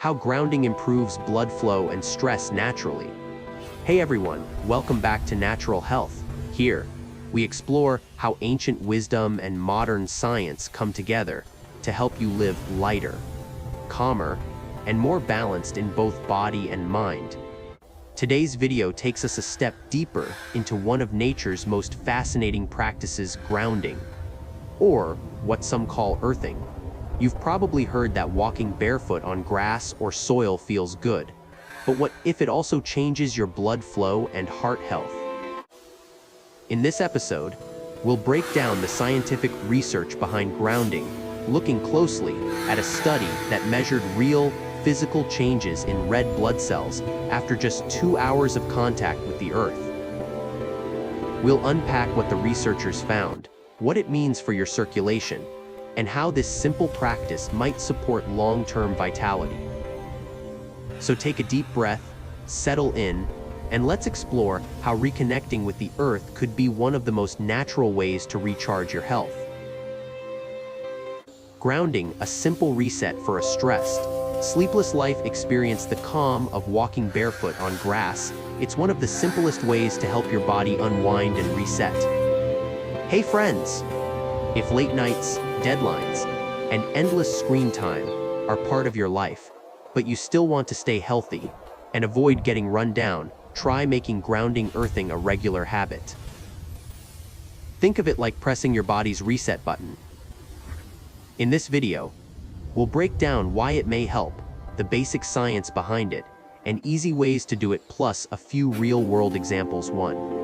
how grounding improves blood flow and stress naturally. Hey everyone, welcome back to Natural Health. Here, we explore how ancient wisdom and modern science come together to help you live lighter, calmer, and more balanced in both body and mind. Today's video takes us a step deeper into one of nature's most fascinating practices, grounding, or what some call earthing. You've probably heard that walking barefoot on grass or soil feels good, but what if it also changes your blood flow and heart health? In this episode, we'll break down the scientific research behind grounding, looking closely at a study that measured real, physical changes in red blood cells after just 2 hours of contact with the earth. We'll unpack what the researchers found, what it means for your circulation, and how this simple practice might support long-term vitality. So take a deep breath, settle in, and let's explore how reconnecting with the earth could be one of the most natural ways to recharge your health. Grounding, a simple reset for a stressed, sleepless life. Experience the calm of walking barefoot on grass. It's one of the simplest ways to help your body unwind and reset. Hey friends! If late nights, deadlines, and endless screen time are part of your life, but you still want to stay healthy and avoid getting run down, try making grounding earthing a regular habit. Think of it like pressing your body's reset button. In this video, we'll break down why it may help, the basic science behind it, and easy ways to do it, plus a few real-world examples. 1.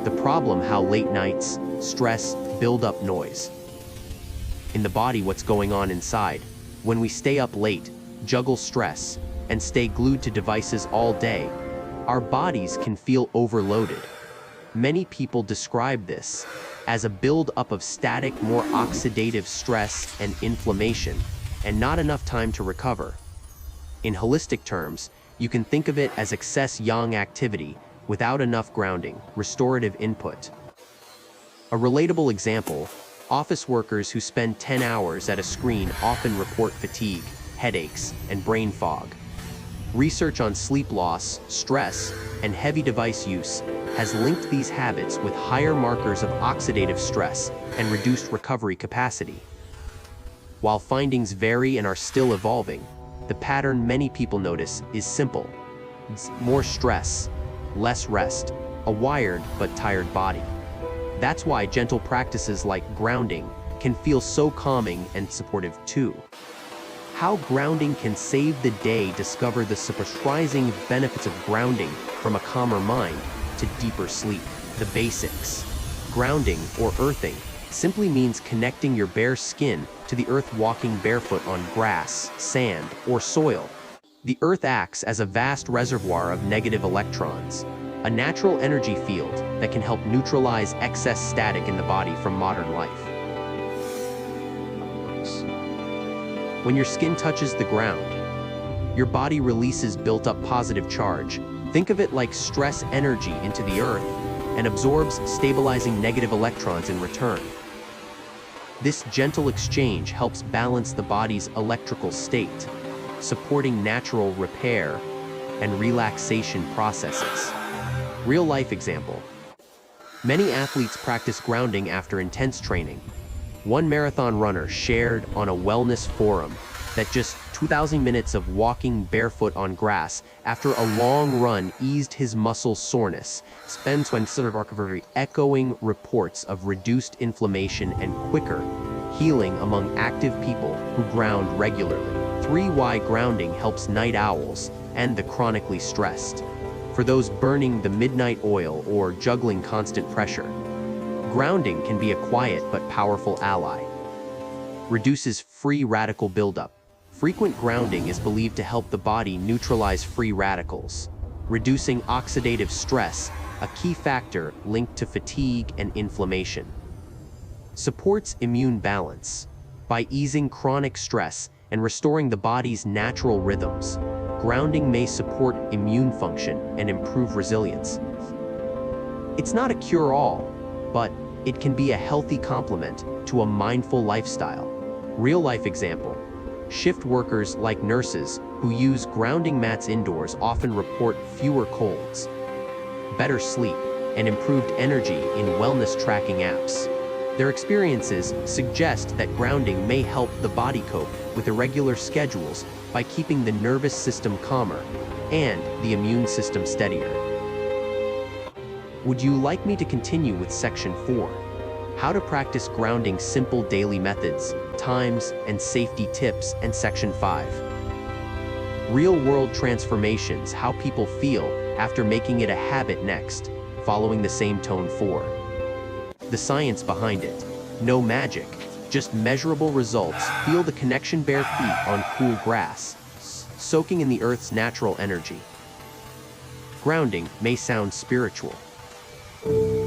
The problem: how late nights, stress, build up noise. In the body, what's going on inside? When we stay up late, juggle stress, and stay glued to devices all day, our bodies can feel overloaded. Many people describe this as a build-up of static, more oxidative stress and inflammation, and not enough time to recover. In holistic terms, you can think of it as excess yang activity without enough grounding, restorative input. A relatable example: office workers who spend 10 hours at a screen often report fatigue, headaches, and brain fog. Research on sleep loss, stress, and heavy device use has linked these habits with higher markers of oxidative stress and reduced recovery capacity. While findings vary and are still evolving, the pattern many people notice is simple: more stress, less rest, a wired but tired body. That's why gentle practices like grounding can feel so calming and supportive too. How grounding can save the day. Discover the surprising benefits of grounding, from a calmer mind to deeper sleep. The basics. Grounding, or earthing, simply means connecting your bare skin to the earth. Walking barefoot on grass, sand, or soil. The earth acts as a vast reservoir of negative electrons, a natural energy field that can help neutralize excess static in the body from modern life. When your skin touches the ground, your body releases built-up positive charge. Think of it like stress energy into the earth, and absorbs, stabilizing negative electrons in return. This gentle exchange helps balance the body's electrical state, supporting natural repair and relaxation processes. Real-life example: many athletes practice grounding after intense training. One marathon runner shared on a wellness forum that just 2,000 minutes of walking barefoot on grass after a long run eased his muscle soreness, echoing reports of reduced inflammation and quicker healing among active people who ground regularly. 3. Why grounding helps night owls and the chronically stressed. For those burning the midnight oil or juggling constant pressure, grounding can be a quiet but powerful ally. Reduces free radical buildup. Frequent grounding is believed to help the body neutralize free radicals, reducing oxidative stress, a key factor linked to fatigue and inflammation. Supports immune balance. By easing chronic stress and restoring the body's natural rhythms, grounding may support immune function and improve resilience. It's not a cure-all, but it can be a healthy complement to a mindful lifestyle. Real-life example: Shift workers, like nurses, who use grounding mats indoors often report fewer colds, better sleep, and improved energy in wellness tracking apps. Their experiences suggest that grounding may help the body cope with irregular schedules by keeping the nervous system calmer and the immune system steadier. Would you like me to continue with Section 4? How to practice grounding, simple daily methods, times, and safety tips, and Section 5. Real-world transformations, how people feel after making it a habit next, following the same tone 4. The science behind it. No magic, just measurable results. Feel the connection, bare feet on cool grass, soaking in the earth's natural energy. Grounding may sound spiritual,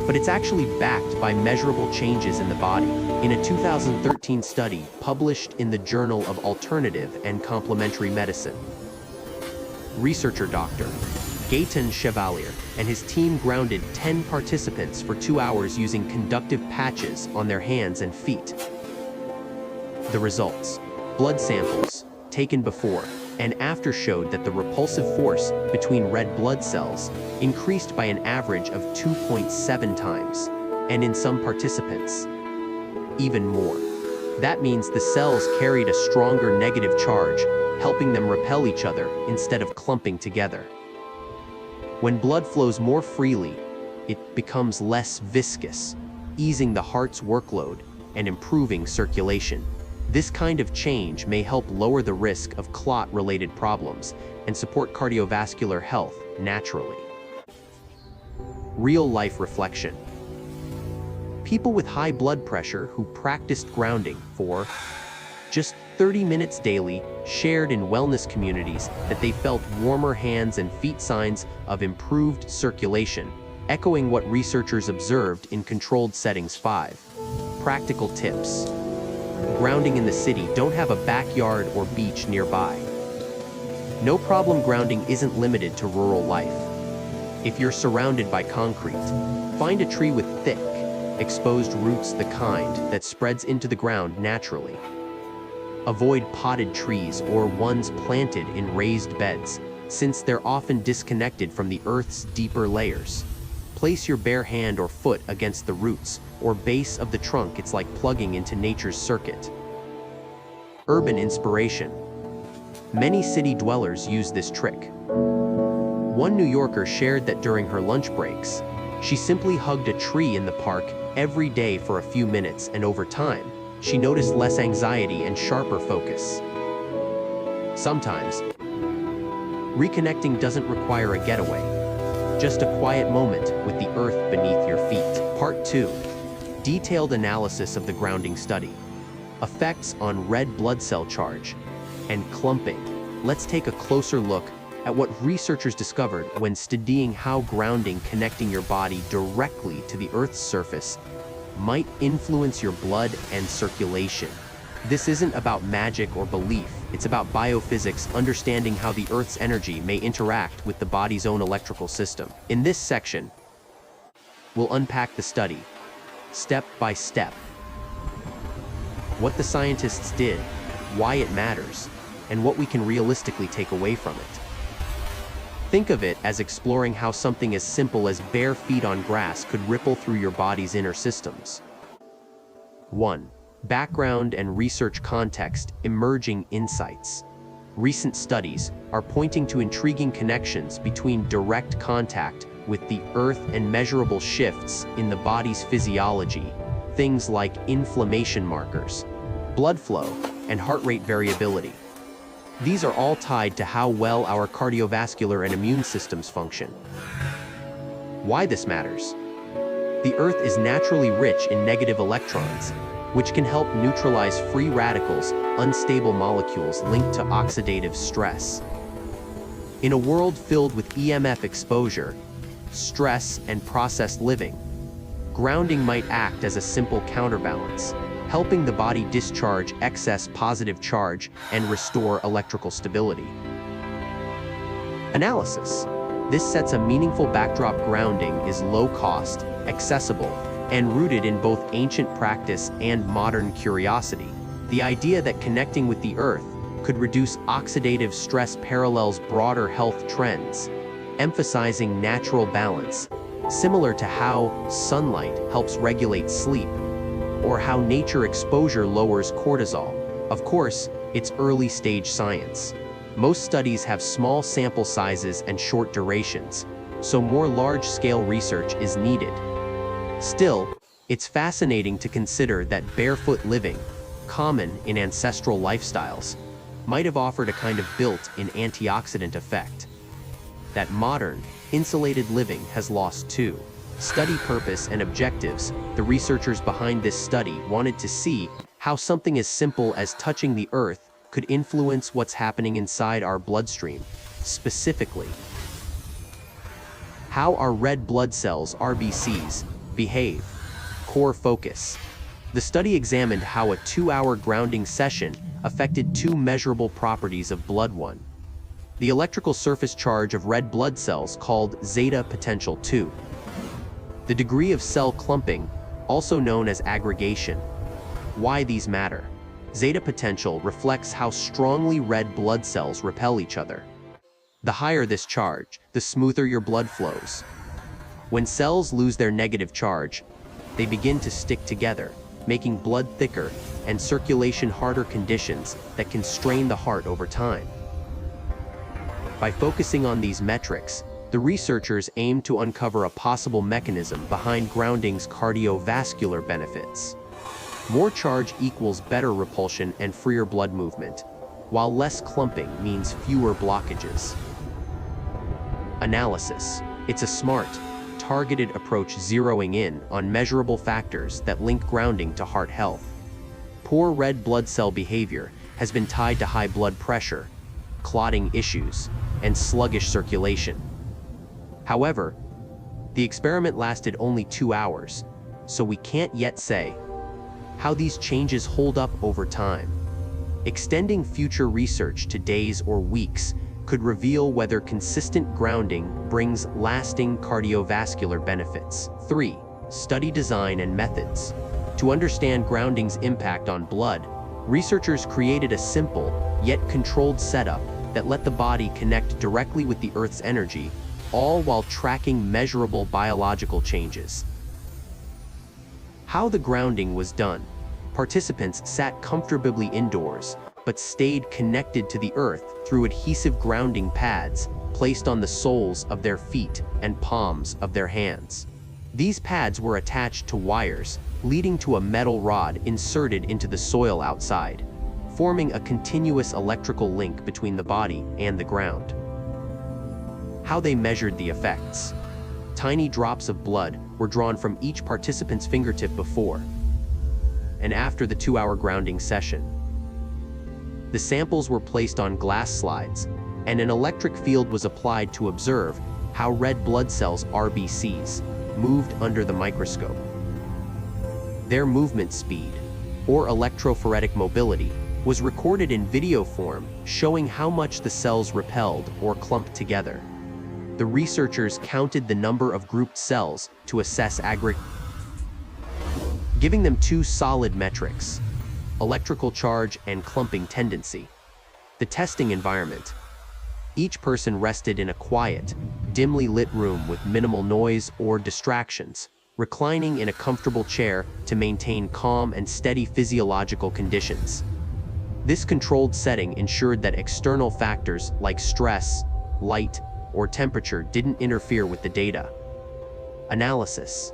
but it's actually backed by measurable changes in the body. In a 2013 study published in the Journal of Alternative and Complementary Medicine, researcher Dr. Gaetan Chevalier and his team grounded 10 participants for 2 hours using conductive patches on their hands and feet. The results: blood samples taken before and after showed that the repulsive force between red blood cells increased by an average of 2.7 times, and in some participants, even more. That means the cells carried a stronger negative charge, helping them repel each other instead of clumping together. When blood flows more freely, it becomes less viscous, easing the heart's workload and improving circulation. This kind of change may help lower the risk of clot-related problems and support cardiovascular health naturally. Real-life reflection. People with high blood pressure who practiced grounding for just 30 minutes daily shared in wellness communities that they felt warmer hands and feet, signs of improved circulation, echoing what researchers observed in controlled settings. 5. Practical tips. Grounding in the city. Don't have a backyard or beach nearby? No problem, grounding isn't limited to rural life. If you're surrounded by concrete, find a tree with thick, exposed roots, the kind that spreads into the ground naturally. Avoid potted trees or ones planted in raised beds, since they're often disconnected from the earth's deeper layers. Place your bare hand or foot against the roots or base of the trunk. It's like plugging into nature's circuit. Urban inspiration. Many city dwellers use this trick. One New Yorker shared that during her lunch breaks, she simply hugged a tree in the park every day for a few minutes, and over time, she noticed less anxiety and sharper focus. Sometimes, reconnecting doesn't require a getaway, just a quiet moment with the earth beneath your feet. Part 2. Detailed analysis of the grounding study. Effects on red blood cell charge and clumping. Let's take a closer look at what researchers discovered when studying how grounding, connecting your body directly to the Earth's surface, might influence your blood and circulation. This isn't about magic or belief. It's about biophysics, understanding how the Earth's energy may interact with the body's own electrical system. In this section, we'll unpack the study, step by step. What the scientists did, why it matters, and what we can realistically take away from it. Think of it as exploring how something as simple as bare feet on grass could ripple through your body's inner systems. 1. Background and research context, emerging insights. Recent studies are pointing to intriguing connections between direct contact with the earth and measurable shifts in the body's physiology, things like inflammation markers, blood flow, and heart rate variability. These are all tied to how well our cardiovascular and immune systems function. Why this matters? The Earth is naturally rich in negative electrons, which can help neutralize free radicals, unstable molecules linked to oxidative stress. In a world filled with EMF exposure, stress, and processed living, grounding might act as a simple counterbalance, helping the body discharge excess positive charge and restore electrical stability. Analysis. This sets a meaningful backdrop. Grounding is low cost, accessible, and rooted in both ancient practice and modern curiosity. The idea that connecting with the earth could reduce oxidative stress parallels broader health trends, emphasizing natural balance, similar to how sunlight helps regulate sleep, or how nature exposure lowers cortisol. Of course, it's early-stage science. Most studies have small sample sizes and short durations, so more large-scale research is needed. Still, it's fascinating to consider that barefoot living, common in ancestral lifestyles, might have offered a kind of built-in antioxidant effect that modern, insulated living has lost too. Study purpose and objectives. The researchers behind this study wanted to see how something as simple as touching the earth could influence what's happening inside our bloodstream. Specifically, how our red blood cells, RBCs, behave. Core focus. The study examined how a 2-hour grounding session affected two measurable properties of blood. One, the electrical surface charge of red blood cells called zeta potential. 2, the degree of cell clumping, also known as aggregation. Why these matter. Zeta potential reflects how strongly red blood cells repel each other. The higher this charge, the smoother your blood flows. When cells lose their negative charge, they begin to stick together, making blood thicker and circulation harder, conditions that can strain the heart over time. By focusing on these metrics, the researchers aim to uncover a possible mechanism behind grounding's cardiovascular benefits. More charge equals better repulsion and freer blood movement, while less clumping means fewer blockages. Analysis. It's a smart, targeted approach zeroing in on measurable factors that link grounding to heart health. Poor red blood cell behavior has been tied to high blood pressure, clotting issues, and sluggish circulation. However, the experiment lasted only 2 hours, so we can't yet say how these changes hold up over time. Extending future research to days or weeks could reveal whether consistent grounding brings lasting cardiovascular benefits. 3. Study design and methods. To understand grounding's impact on blood, researchers created a simple, yet controlled setup that let the body connect directly with the Earth's energy, all while tracking measurable biological changes. How the grounding was done. Participants sat comfortably indoors, but stayed connected to the earth through adhesive grounding pads placed on the soles of their feet and palms of their hands. These pads were attached to wires, leading to a metal rod inserted into the soil outside, forming a continuous electrical link between the body and the ground. How they measured the effects. Tiny drops of blood were drawn from each participant's fingertip before and after the 2-hour grounding session. The samples were placed on glass slides, and an electric field was applied to observe how red blood cells, RBCs, moved under the microscope. Their movement speed, or electrophoretic mobility, was recorded in video form, showing how much the cells repelled or clumped together. The researchers counted the number of grouped cells to assess aggregation, giving them two solid metrics: electrical charge and clumping tendency. The testing environment. Each person rested in a quiet, dimly lit room with minimal noise or distractions, reclining in a comfortable chair to maintain calm and steady physiological conditions. This controlled setting ensured that external factors like stress, light, or temperature didn't interfere with the data. Analysis.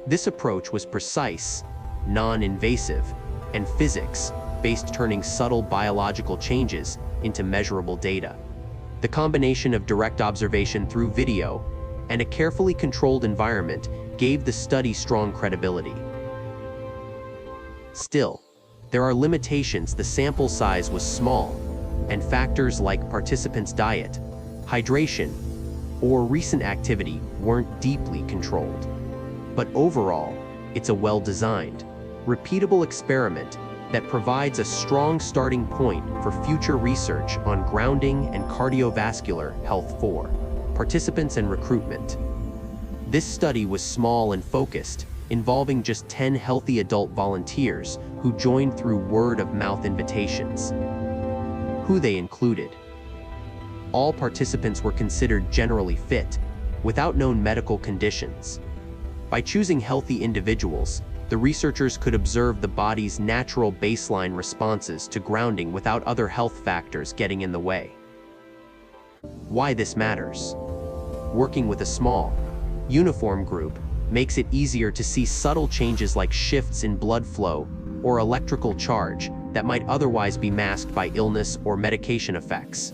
This approach was precise, non-invasive, and physics-based, turning subtle biological changes into measurable data. The combination of direct observation through video and a carefully controlled environment gave the study strong credibility. Still, there are limitations. The sample size was small, and factors like participants' diet, hydration, or recent activity weren't deeply controlled. But overall, it's a well-designed, repeatable experiment that provides a strong starting point for future research on grounding and cardiovascular health. 4. Participants and recruitment. This study was small and focused, involving just 10 healthy adult volunteers who joined through word-of-mouth invitations. Who they included. All participants were considered generally fit, without known medical conditions. By choosing healthy individuals, the researchers could observe the body's natural baseline responses to grounding without other health factors getting in the way. Why this matters. Working with a small, uniform group makes it easier to see subtle changes like shifts in blood flow or electrical charge that might otherwise be masked by illness or medication effects.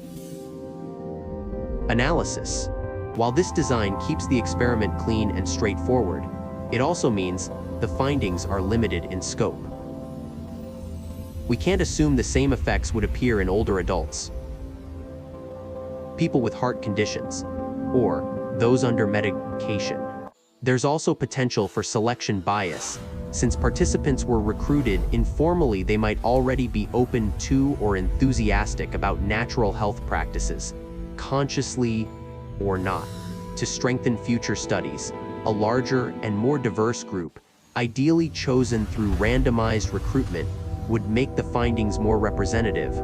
Analysis. While this design keeps the experiment clean and straightforward, it also means the findings are limited in scope. We can't assume the same effects would appear in older adults, people with heart conditions, or those under medication. There's also potential for selection bias. Since participants were recruited informally, they might already be open to or enthusiastic about natural health practices, consciously or not. To strengthen future studies, a larger and more diverse group, ideally chosen through randomized recruitment, would make the findings more representative.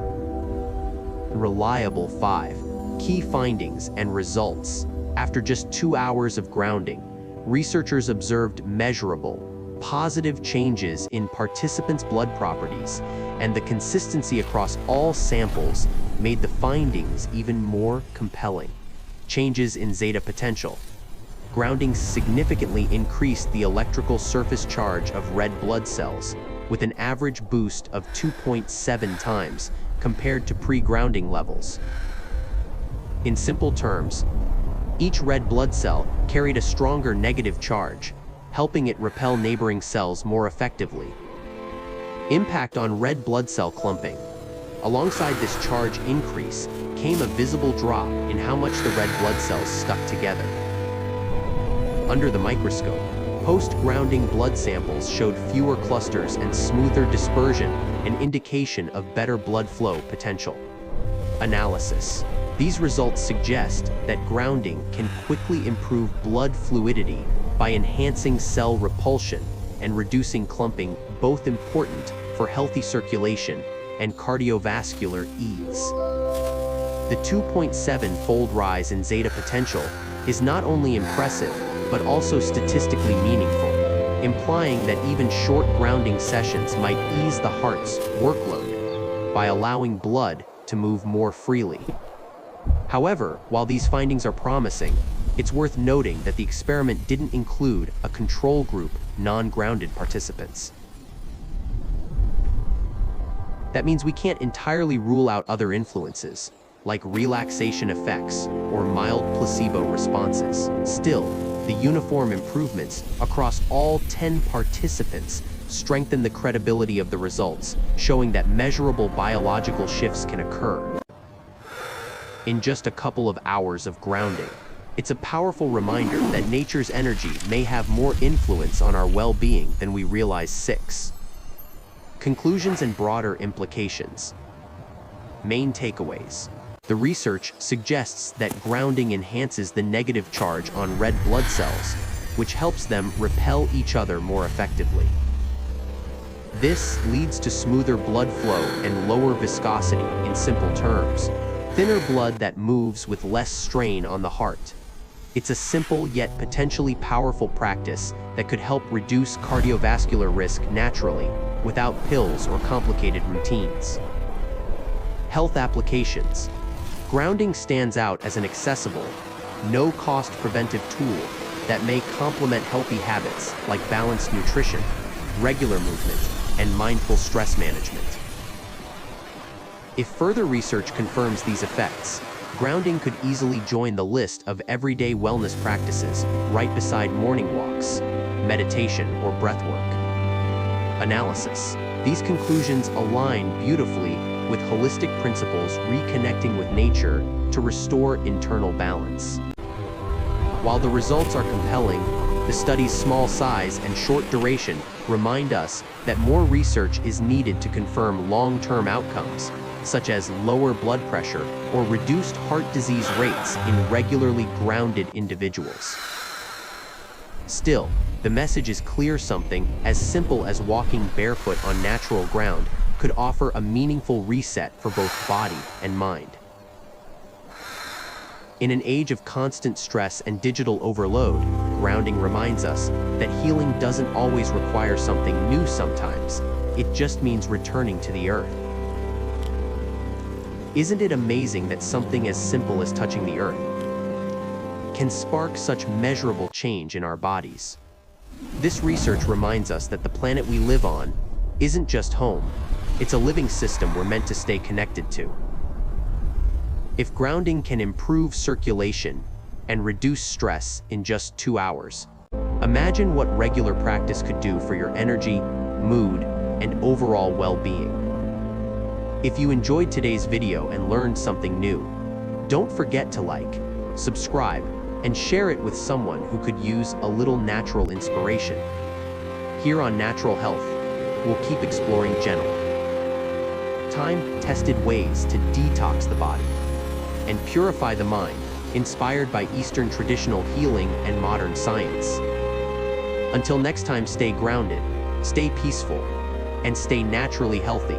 Reliable. 5. Key findings and results. After just 2 hours of grounding, researchers observed measurable, positive changes in participants' blood properties, and the consistency across all samples made the findings even more compelling. Changes in zeta potential. Grounding significantly increased the electrical surface charge of red blood cells, with an average boost of 2.7 times compared to pre-grounding levels. In simple terms, each red blood cell carried a stronger negative charge, helping it repel neighboring cells more effectively. Impact on red blood cell clumping. Alongside this charge increase came a visible drop in how much the red blood cells stuck together. Under the microscope, post-grounding blood samples showed fewer clusters and smoother dispersion, an indication of better blood flow potential. Analysis. These results suggest that grounding can quickly improve blood fluidity by enhancing cell repulsion and reducing clumping, both important for healthy circulation and cardiovascular ease. The 2.7-fold rise in zeta potential is not only impressive, but also statistically meaningful, implying that even short grounding sessions might ease the heart's workload by allowing blood to move more freely. However, while these findings are promising, it's worth noting that the experiment didn't include a control group, non-grounded participants. That means we can't entirely rule out other influences, like relaxation effects or mild placebo responses. Still, the uniform improvements across all 10 participants strengthen the credibility of the results, showing that measurable biological shifts can occur in just a couple of hours of grounding. It's a powerful reminder that nature's energy may have more influence on our well-being than we realize. 6. Conclusions and broader implications. Main takeaways. The research suggests that grounding enhances the negative charge on red blood cells, which helps them repel each other more effectively. This leads to smoother blood flow and lower viscosity. In simple terms, thinner blood that moves with less strain on the heart. It's a simple yet potentially powerful practice that could help reduce cardiovascular risk naturally, without pills or complicated routines. Health applications. Grounding stands out as an accessible, no-cost preventive tool that may complement healthy habits like balanced nutrition, regular movement, and mindful stress management. If further research confirms these effects, grounding could easily join the list of everyday wellness practices right beside morning walks, meditation, or breathwork. Analysis. These conclusions align beautifully with holistic principles reconnecting with nature to restore internal balance. While the results are compelling, the study's small size and short duration remind us that more research is needed to confirm long-term outcomes, such as lower blood pressure or reduced heart disease rates in regularly grounded individuals. Still, the message is clear: something as simple as walking barefoot on natural ground could offer a meaningful reset for both body and mind. In an age of constant stress and digital overload, grounding reminds us that healing doesn't always require something new sometimes. It just means returning to the earth. Isn't it amazing that something as simple as touching the earth can spark such measurable change in our bodies? This research reminds us that the planet we live on isn't just home. It's a living system we're meant to stay connected to. If grounding can improve circulation and reduce stress in just 2 hours, imagine what regular practice could do for your energy, mood, and overall well-being. If you enjoyed today's video and learned something new, don't forget to like, subscribe, and share it with someone who could use a little natural inspiration. Here on Natural Health, we'll keep exploring gentle, time-tested ways to detox the body and purify the mind, inspired by Eastern traditional healing and modern science. Until next time, stay grounded, stay peaceful, and stay naturally healthy.